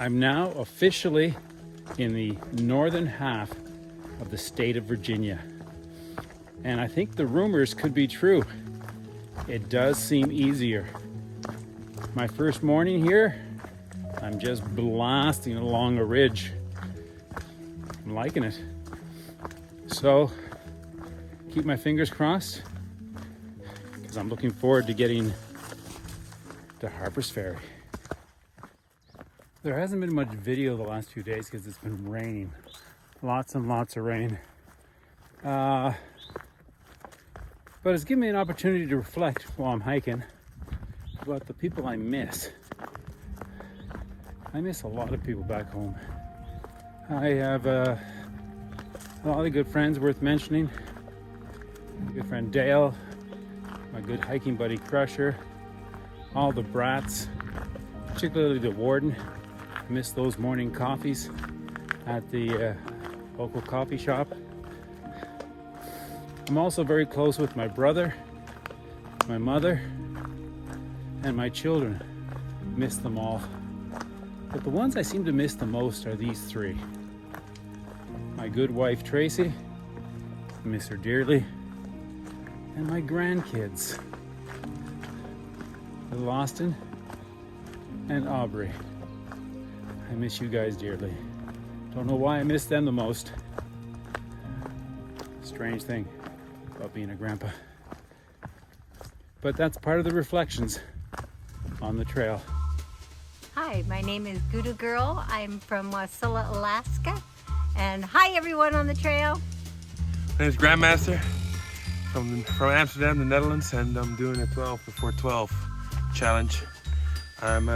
I'm now officially in the northern half of the state of Virginia. And I think the rumors could be true. It does seem easier. My first morning here, I'm just blasting along a ridge. I'm liking it. So, keep my fingers crossed, because I'm looking forward to getting to Harper's Ferry. There hasn't been much video the last few days because it's been raining. Lots and lots of rain. But it's given me an opportunity to reflect while I'm hiking about the people I miss. I miss a lot of people back home. I have a lot of good friends worth mentioning. My good friend Dale, my good hiking buddy Crusher, all the brats, particularly the warden. I miss those morning coffees at the local coffee shop. I'm also very close with my brother, my mother, and my children. Miss them all. But the ones I seem to miss the most are these three. My good wife Tracy, I miss her dearly, and my grandkids, little Austin and Aubrey. I miss you guys dearly. Don't know why I miss them the most. Strange thing about being a grandpa. But that's part of the reflections on the trail. Hi, my name is Gouda Girl. I'm from Wasilla, Alaska. And hi everyone on the trail. My name is GrandMaster from Amsterdam, the Netherlands, and I'm doing a 12 before 12 challenge. I'm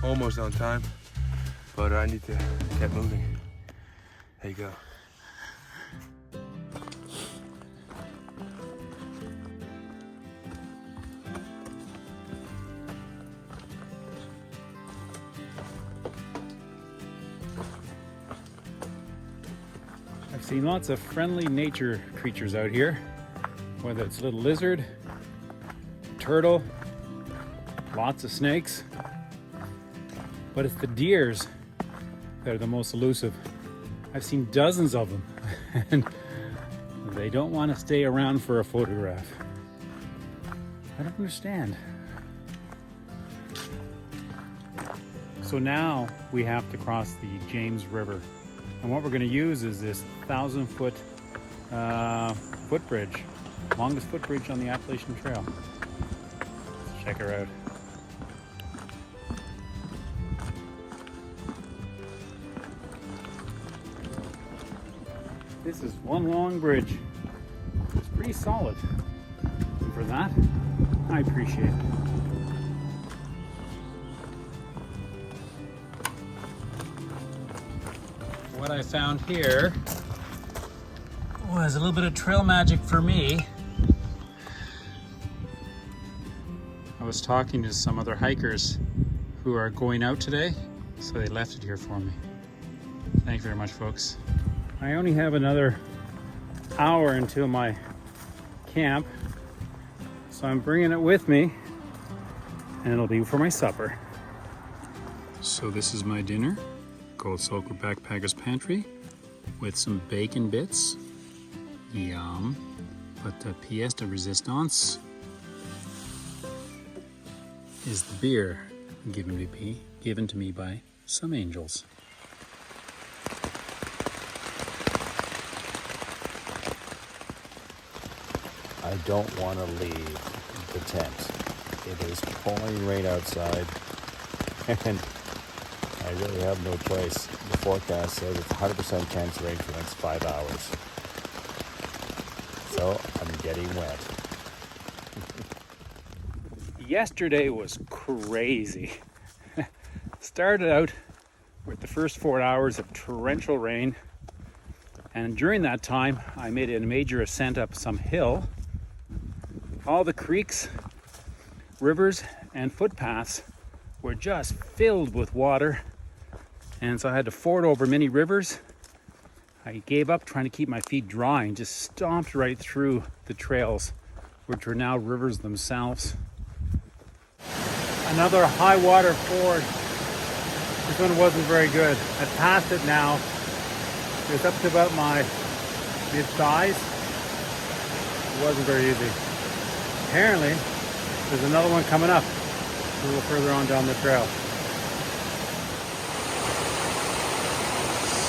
almost on time, but I need to get moving. There you go. I've seen lots of friendly nature creatures out here, whether it's a little lizard, turtle, lots of snakes, but it's the deers that are the most elusive. I've seen dozens of them, and they don't want to stay around for a photograph. I don't understand. So now we have to cross the James River. And what we're going to use is this 1,000-foot footbridge, longest footbridge on the Appalachian Trail. Let's check her out. This is one long bridge. It's pretty solid. And for that, I appreciate it. What I found here was a little bit of trail magic for me. I was talking to some other hikers who are going out today, so they left it here for me. Thank you very much, folks. I only have another hour until my camp, so I'm bringing it with me, and it'll be for my supper. So this is my dinner. Gold Sulker Backpacker's Pantry with some bacon bits. Yum. But the pièce de résistance is the beer given to me by some angels. I don't want to leave the tent. It is pouring rain outside, and I really have no choice. The forecast says it's 100% chance of rain for the next 5 hours. So I'm getting wet. Yesterday was crazy. Started out with the first 4 hours of torrential rain, and during that time I made a major ascent up some hill. All the creeks, rivers, and footpaths were just filled with water, and so I had to ford over many rivers. I gave up trying to keep my feet dry and just stomped right through the trails, which are now rivers themselves. Another high water ford This one wasn't very good. I passed it now. It's up to about my mid-thighs. It wasn't very easy. Apparently, there's another one coming up a little further on down the trail.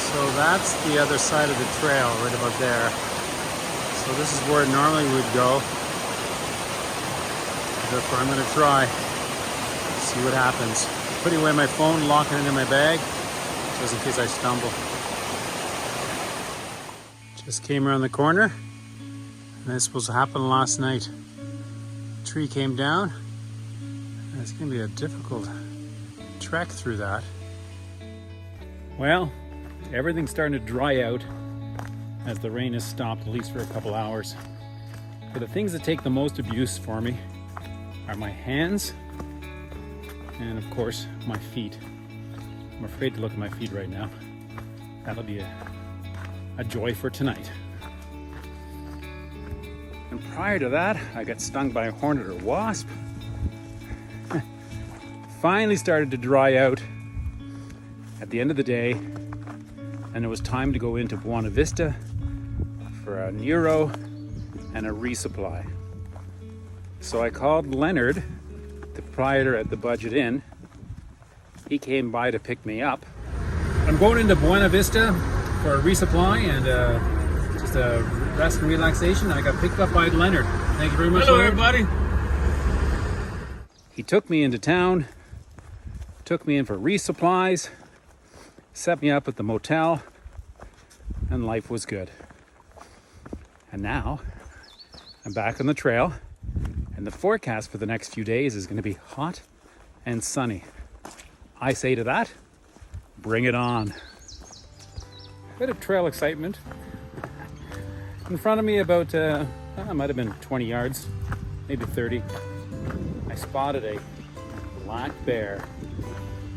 So that's the other side of the trail, right about there. So this is where normally we'd go. That's where I'm going to try. See what happens. Putting away my phone, locking it in my bag, just in case I stumble. Just came around the corner, and this was supposed to happen last night. A tree came down, and it's going to be a difficult trek through that. Well, everything's starting to dry out as the rain has stopped, at least for a couple hours. But the things that take the most abuse for me are my hands and, of course, my feet. I'm afraid to look at my feet right now. That'll be a joy for tonight. And prior to that, I got stung by a hornet or wasp. Finally started to dry out at the end of the day, and it was time to go into Buena Vista for a Neuro and a resupply. So I called Leonard, the proprietor at the Budget Inn. He came by to pick me up. I'm going into Buena Vista for a resupply and just a rest and relaxation. I got picked up by Leonard. Thank you very much. Hello, Leonard. everybody. He took me into town, took me in for resupplies, set me up at the motel, and life was good. And now I'm back on the trail, and the forecast for the next few days is going to be hot and sunny. I say to that, bring it on. Bit of trail excitement. In front of me about, it might have been 20 yards, maybe 30, I spotted a black bear.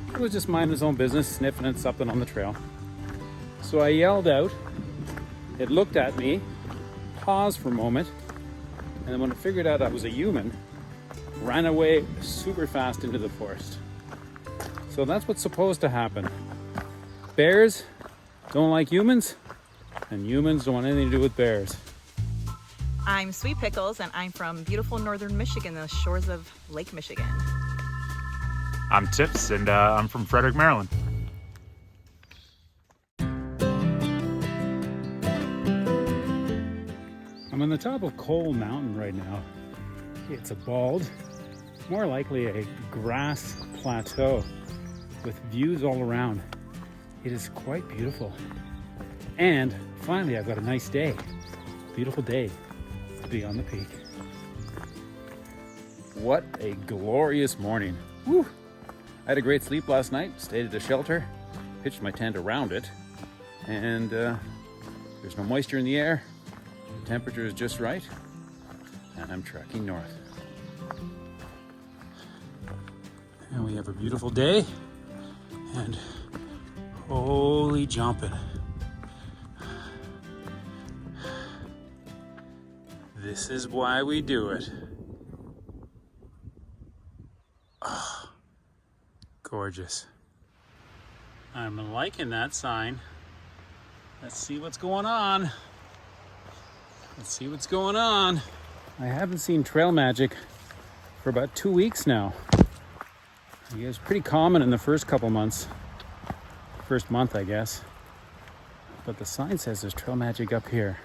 It was just minding his own business, sniffing at something on the trail. So I yelled out, it looked at me, paused for a moment, and then when it figured out I was a human, ran away super fast into the forest. So that's what's supposed to happen. Bears don't like humans, and humans don't want anything to do with bears. I'm Sweet Pickles, and I'm from beautiful northern Michigan, the shores of Lake Michigan. I'm Tips, and I'm from Frederick, Maryland. I'm on the top of Coal Mountain right now. It's a bald, more likely a grass plateau with views all around. It is quite beautiful. And finally, I've got a nice day. Beautiful day to be on the peak. What a glorious morning. Woo! I had a great sleep last night, stayed at a shelter, pitched my tent around it, and there's no moisture in the air. The temperature is just right, and I'm trekking north. And we have a beautiful day, and holy jumping. This is why we do it. Oh, gorgeous. I'm liking that sign. Let's see what's going on. Let's see what's going on. I haven't seen trail magic for about 2 weeks now. It was pretty common in the first couple months. First month, I guess. But the sign says there's trail magic up here.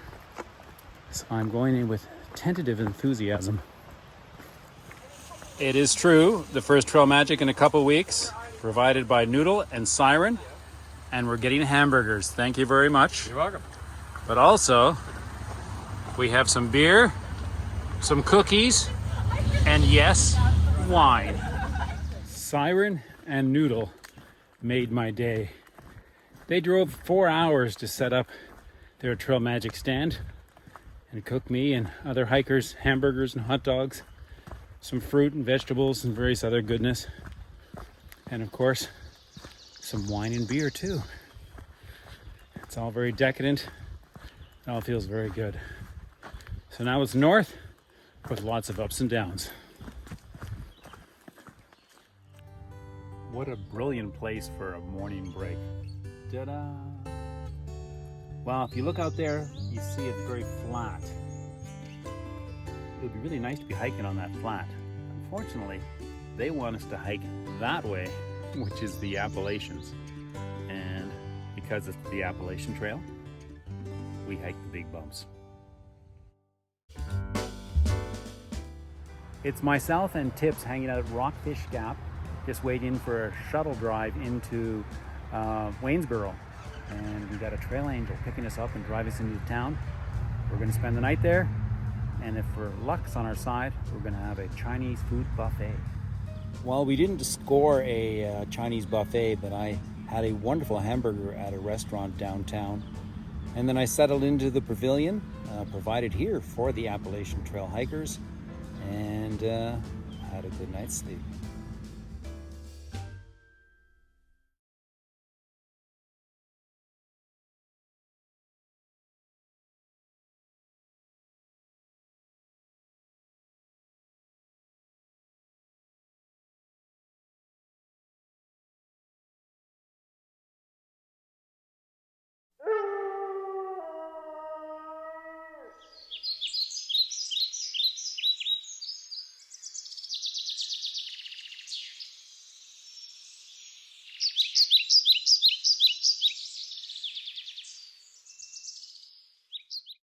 So I'm going in with tentative enthusiasm. It is true, the first trail magic in a couple weeks, provided by Noodle and Siren. And we're getting hamburgers. Thank you very much. You're welcome. But also, we have some beer, some cookies, and yes, wine. Siren and Noodle made my day. They drove 4 hours to set up their trail magic stand and cook me and other hikers hamburgers and hot dogs, some fruit and vegetables and various other goodness, and of course some wine and beer too. It's all very decadent. It all feels very good. So now it's north with lots of ups and downs. What a brilliant place for a morning break. Ta-da! Well, if you look out there, you see it's very flat. It would be really nice to be hiking on that flat. Unfortunately, they want us to hike that way, which is the Appalachians. And because it's the Appalachian Trail, we hike the big bumps. It's myself and Tips hanging out at Rockfish Gap, just waiting for a shuttle drive into Waynesboro. And we got a trail angel picking us up and drive us into town. We're going to spend the night there, and if for luck's on our side, we're going to have a Chinese food buffet. Well, we didn't score a Chinese buffet, but I had a wonderful hamburger at a restaurant downtown. And then I settled into the pavilion provided here for the Appalachian Trail hikers, and had a good night's sleep.